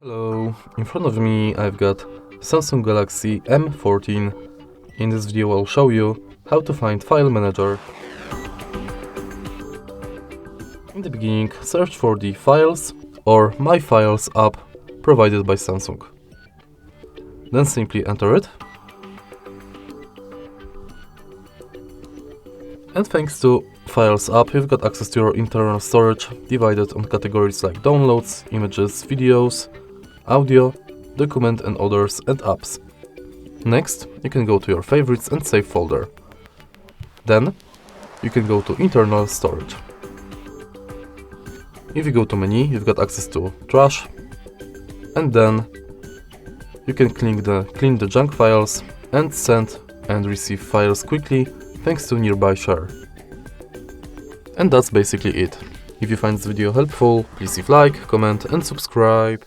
Hello, in front of me I've got Samsung Galaxy M14. In this video I'll show you how to find File Manager. In the beginning, search for the Files or My Files app provided by Samsung. Then simply enter it. And thanks to Files app, you've got access to your internal storage divided on categories like downloads, images, videos, audio, document and others, and apps. Next, you can go to your favorites and save folder. Then, you can go to internal storage. If you go to menu, you've got access to trash, and then you can clean the junk files and send and receive files quickly thanks to nearby share. And that's basically it. If you find this video helpful, please leave like, comment and subscribe.